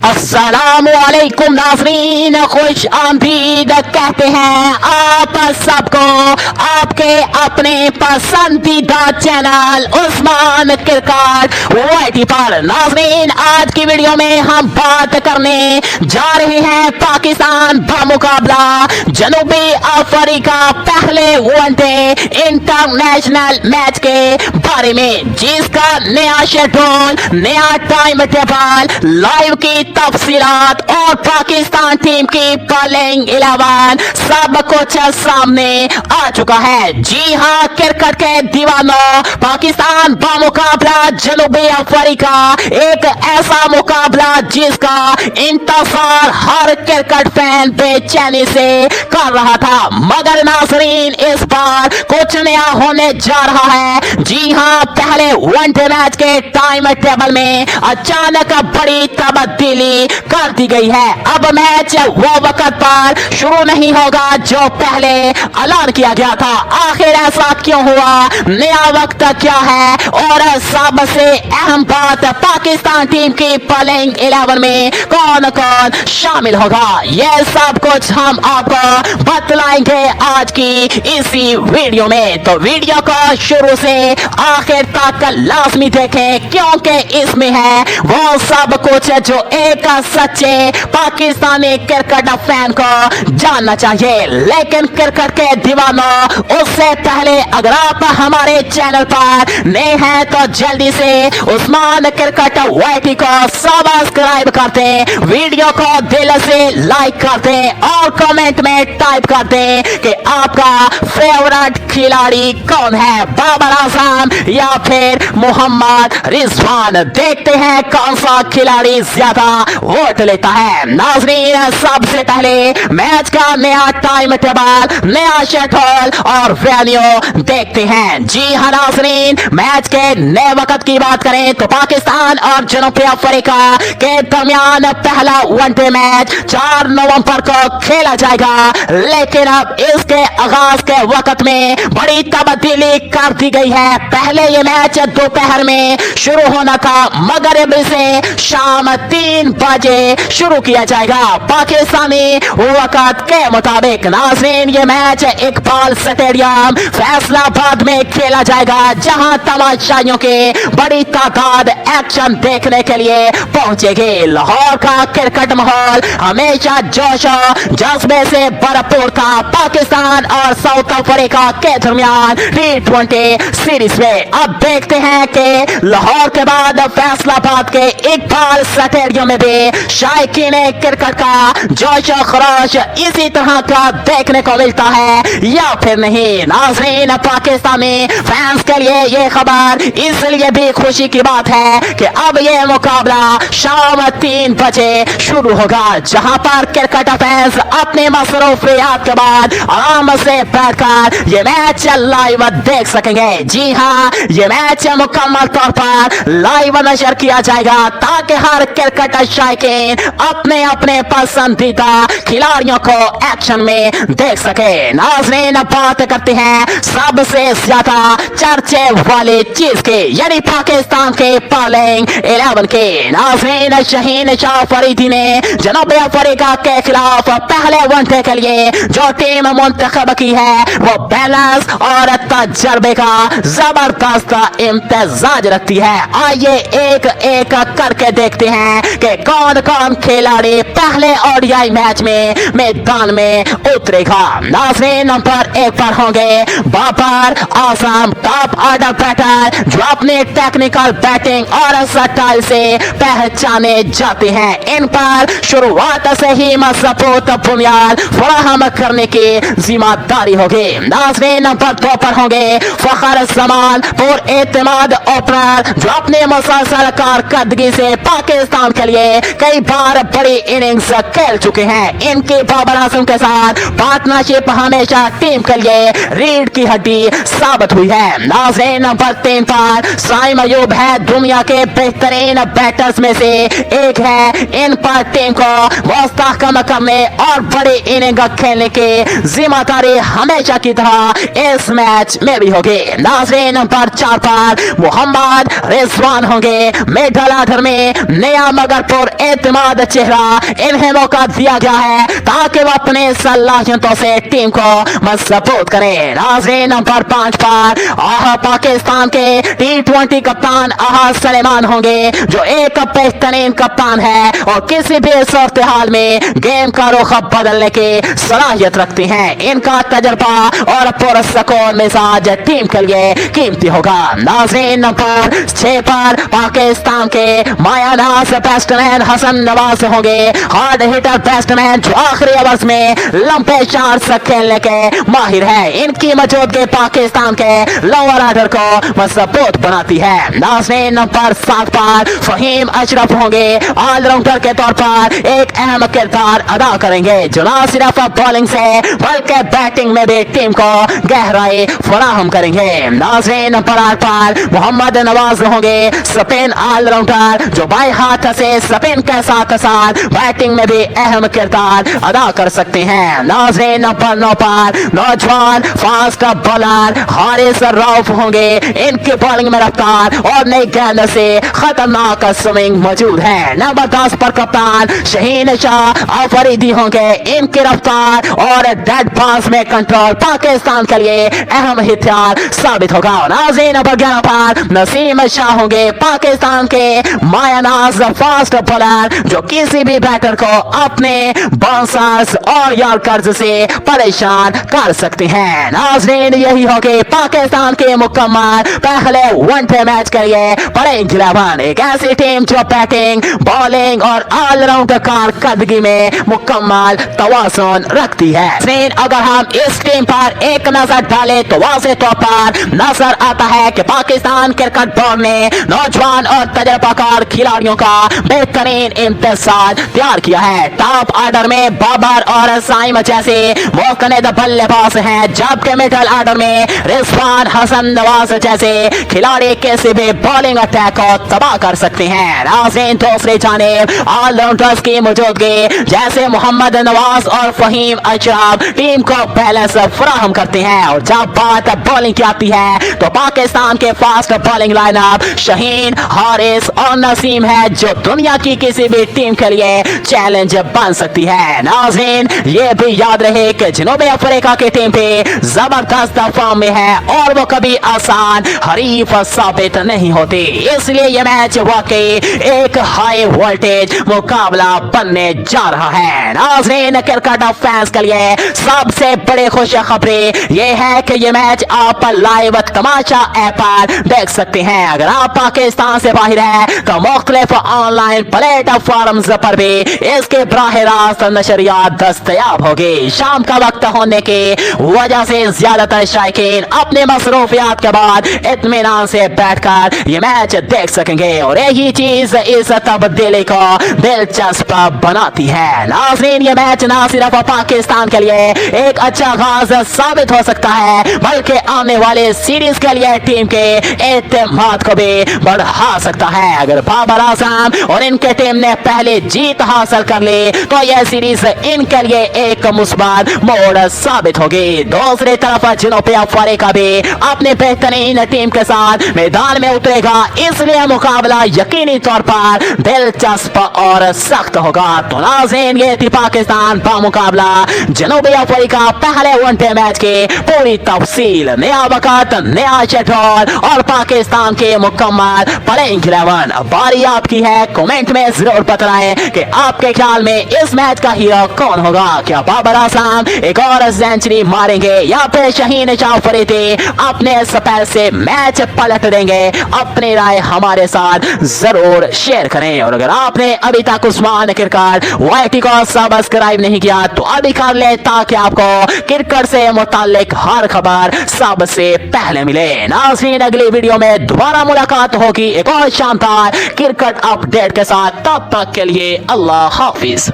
अस्सलामुअलैकुम नाज़रीन, खुश आमदीद कहते हैं आप सबको आपके अपने पसंदीदा चैनल उस्मान क्रिकेट वाईटी पर। नाज़रीन, आज की वीडियो में हम बात करने जा रहे हैं पाकिस्तान बमुकाबला जनूबी अफ्रीका पहले वनडे इंटरनेशनल मैच के बारे में, जिसका नया शेड्यूल, नया टाइम टेबल, लाइव की तफसीलात और पाकिस्तान टीम की प्लेइंग 11 सब कुछ सामने आ चुका है। जी हां, क्रिकेट के दीवानों, पाकिस्तान बमुकाबला जनूबी अफ्रीका एक ऐसा मुकाबला जिसका इंतजार हर क्रिकेट फैन बेचैनी से कर रहा था, मगर नाज़रीन इस बार कुछ नया होने जा रहा है। जी हां, पहले वनडे मैच के टाइम टेबल में अचानक बड़ी तब्दीली कर दी गई है। अब मैच वो वक्त पर शुरू नहीं होगा जो पहले ऐलान किया गया था। आखिर ऐसा क्यों हुआ, नया वक्त क्या है और सबसे अहम बात, पाकिस्तान टीम की प्लेइंग 11 में कौन कौन शामिल होगा, ये सब कुछ हम आपको बतलाएंगे आज की इसी वीडियो में। तो वीडियो को शुरू से आखिर तक लाजमी देखें, क्योंकि इसमें है वो सब कुछ जो एक सच्चे पाकिस्तानी क्रिकेट फैन को जानना चाहिए। लेकिन क्रिकेट के दीवानों, उससे पहले अगर आप हमारे चैनल पर नए हैं तो जल्दी से उस्मान क्रिकेट वाईटी को सब्सक्राइब कर दें, वीडियो को दिल से लाइक कर दें और कमेंट में टाइप कर दें कि आपका फेवरेट खिलाड़ी कौन है, बाबर आजम या फिर मोहम्मद रिजवान। देखते हैं कौन सा खिलाड़ी ज्यादा वोट लेता है। नाज़रीन, सबसे पहले मैच का नया टाइम टेबल, नया शेड्यूल और वेन्यू देखते हैं। जी हाँ नाज़रीन, मैच के नए वक्त की बात करें तो पाकिस्तान और जनूबी अफ्रीका के दरमियान पहला वनडे मैच 4 नवंबर को खेला जाएगा। लेकिन अब इसके आगाज के वक्त में बड़ी तब्दीली कर दी गई है। पहले ये मैच दोपहर में शुरू होना था, मगरिब से शाम 3 बजे शुरू किया जाएगा पाकिस्तानी वक्त के मुताबिक। नाज़रीन, ये मैच इकबाल स्टेडियम फैसलाबाद में खेला जाएगा, जहां तमाशाइयों की बड़ी तादाद एक्शन देखने के लिए पहुंचेगी। लाहौर का क्रिकेट माहौल हमेशा जोशो जज्बे से भरपूर था। पाकिस्तान और साउथ अफ्रीका के दरमियान T20 सीरीज में अब देखते हैं कि लाहौर के बाद फैसलाबाद के इकबाल स्टेडियम में भी शायकीन क्रिकेट का जोश खरोश इसी तरह का देखने को मिलता है या फिर नहीं। नाज़रीन, पाकिस्तानी फैंस के लिए ये खबर इसलिए भी खुशी की बात है कि अब ये मुकाबला शाम 3 बजे शुरू होगा, जहां पर क्रिकेट फैंस अपने मसरूफियात के बाद आराम से बैठकर ये मैच लाइव देख सकेंगे। जी हाँ, ये मैच मुकम्मल तौर पर लाइव नशर किया जाएगा ताकि हर क्रिकेट शायकीन अपने अपने पसंदीदा खिलाड़ियों को एक्शन में देख सके। नाज़रीन, बात करते हैं सबसे ज्यादा चर्चे वाली चीज के, यानी पाकिस्तान के प्लेइंग 11 के। नाज़रीन, शहीन शाह फरीदी ने जनूबी अफ्रीका के खिलाफ पहले वनडे के लिए जो टीम मुंतखब की है वो बैलेंस और तजर्बे का जबरदस्त इम्तिजाज रखती है। आइए एक एक करके देखते हैं कि कौन कौन खिलाड़ी पहले ओडीआई मैच में मैदान में उतरेगा। नाज़रीन, नंबर 1 पर होंगे Babar Azam, top order batter जो अपने टेक्निकल बैटिंग और स्टाइल से पहचाने जाते हैं। इन पर शुरुआत से ही मजबूत बुनियाद फराहम करने की जिम्मेदारी होगी। नाज़रीन, नंबर 2 पर होंगे फखर जमान, पुर एतमाद ओपनर जो अपने मुसलसल कारकर्दगी से पाकिस्तान के लिए कई बार बड़ी इनिंग्स खेल चुके हैं। इनकी बाबर आजम के साथ पार्टनरशिप हमेशा टीम के लिए रीढ़ की हड्डी साबित हुई है। नाज़रीन, नंबर 3 पर साइम अयूब है, दुनिया के बेहतरीन बैटर्स में से एक है। इन पर टीम को मुस्तहकम करने और बड़ी इनिंग खेलने की जिम्मेदारी हमेशा की तरह इस मैच में भी होगी। नाज़रीन, नंबर 4 पर मोहम्मद रिजवान होंगे। मिडल ऑर्डर में नया मगर पर एतमाद चेहरा इन्हें मौका दिया गया है ताकि वो अपने सलाहियतों से टीम को मजबूत करें। नाज़रीन नंबर 5 पर पाकिस्तान के T20 कप्तान सलेमान होंगे जो एक बेहतरीन कप्तान है और किसी भी सूरत हाल में गेम का रुख बदलने की सलाहियत रखती हैं। इनका तजर्बा और पुरस्कून मिजाज टीम के लिए कीमती होगा। नाज़रीन नंबर 6 पर पाकिस्तान के मायानाज बैट्समैन हसन नवाज होंगे, हार्ड हिटर बैट्समैन जो आखिरी ओवर्स में लंबे शॉट्स खेलने के माहिर है। इनकी मौजूदगी पाकिस्तान के लोअर ऑर्डर को मजबूत बनाती है। नाज़रीन नंबर 7 पर फहीम अशरफ होंगे, ऑलराउंडर के तौर पर एक अहम किरदार अदा करेंगे जो न सिर्फ बॉलिंग से बल्कि बैटिंग में भी टीम को गहराई फराहम करेंगे। नाज़रीन नंबर 8 पर मोहम्मद नवाज होंगे, स्पिन ऑलराउंडर जो बाएं हाथ से स्पिन के साथ साथ बैटिंग में भी अहम किरदार अदा कर सकते हैं। नाज़रीन नंबर 9 पर नौजवान फास्ट बॉलर हारिस रऊफ होंगे, इनकी बॉलिंग में रफ्तार और नई गेंद से खतरनाक स्विंग मौजूद है। नंबर 10 पर कप्तान शहीन शाह अफरीदी होंगे, इनकी रफ्तार और डेड पास में कंट्रोल पाकिस्तान के लिए अहम हथियार साबित होगा। नाज़रीन नंबर 11 पर नसीम शाह होंगे, पाकिस्तान के मायानाज फास्ट बॉलर जो किसी भी बैटर को अपने बाउंसर्स और यॉर्कर्स से परेशान कर सकते हैं। नाज़रीन यही हो गए पाकिस्तान के मुकम्मल पहले वनडे मैच के लिए प्लेइंग 11, एक ऐसी टीम जो बैटिंग बॉलिंग और ऑलराउंड कारकर्दगी में मुकम्मल तवाज़ुन रखती है। अगर हम इस टीम पर एक नजर डालें तो वाज़ेह तौर पर नजर आता है कि पाकिस्तान क्रिकेट बोर्ड ने नौजवान और तजर्बाकार खिलाड़ियों का बेहतरीन इम्तिज़ाज तैयार किया है। टॉप ऑर्डर में बाबर और साइम जैसे मुस्तनद बल्लेबाज हैं, जबकि मिडल ऑर्डर में रिजवान हसन नवाज जैसे खिलाड़ी किसी भी बॉलिंग अटैक को तबाह कर सकते हैं। नाज़रीन दूसरी जानिब ऑलराउंडर्स की मौजूदगी जैसे मोहम्मद नवाज और फहीम अशरफ टीम को बैलेंस फराहम करते हैं। और जब बात बॉलिंग की आती है तो पाकिस्तान के fast bowling lineup Shaheen, Haris और नसीम है जो दुनिया की किसी भी टीम के लिए चैलेंज बन सकती है। नाज़रीन ये भी याद रहे कि जनूबी अफ्रीका की टीम पे जबरदस्त फॉर्म में है और वो कभी आसान हरीफ साबित नहीं होती, इसलिए ये मैच वाकई एक हाई वोल्टेज मुकाबला बनने जा रहा है। नाज़रीन क्रिकेट फैंस के लिए सबसे बड़ी खुश खबरें ये है कि ये मैच आप लाइव तमाशा ऐप पर देख सकते हैं। अगर आप पाकिस्तान से बाहर है तो मुख्तलिफ ऑनलाइन प्लेटफॉर्म्स पर भी इसके बराह रास्त नशरियात दस्तयाब होगी। शाम का वक्त होने की वजह से ज्यादातर शायकीन अपने मसरूफियात के बाद इत्मीनान से बैठकर ये मैच देख सकेंगे और यही चीज इस तब्दीली को दिलचस्प बनाती है। नाज़रीन ये मैच ना सिर्फ पाकिस्तान के लिए एक अच्छा आगाज साबित हो सकता है बल्कि आने वाले सीरीज के लिए टीम के एतमाद को भी बढ़ा सकता है। अगर बाबर आजम और इनके टीम ने पहले जीत हासिल कर ली तो यह सीरीज इनके लिए एक मुस्बत मोड़ साबित होगी। दूसरी तरफ जनूबी अफ्रीका भी अपने बेहतरीन टीम के साथ मैदान में उतरेगा, इसलिए मुकाबला यकीनी तौर पर दिलचस्प और सख्त होगा। तो नाज़रीन ये थी पाकिस्तान बामुकाबला जनूबी अफ्रीका पहले वनडे मैच की पूरी तफसील। नया वक्त, नया शेड्यूल और पाकिस्तान के मुकम्मल प्लेइंग 11। बारी आपकी है, कमेंट में जरूर बताएं कि आपके ख्याल में इस मैच का हीरो कौन होगा। क्या बाबर आजम एक और सेंचुरी मारेंगे या फिर शहीन शाह अफरीदी अपने स्पेल से मैच पलट देंगे? अपनी राय हमारे साथ जरूर शेयर करें और अगर आपने अभी तक उस्मान क्रिकेट वाईटी को सब्सक्राइब नहीं किया तो अभी कर ले ताकि आपको क्रिकेट से मुताल्लिक हर खबर सबसे पहले मिले। नाज़रीन अगली वीडियो में दोबारा मुलाकात होगी एक और शानदार क्रिकेट अपडेट के साथ, तब तक के लिए अल्लाह हाफिज।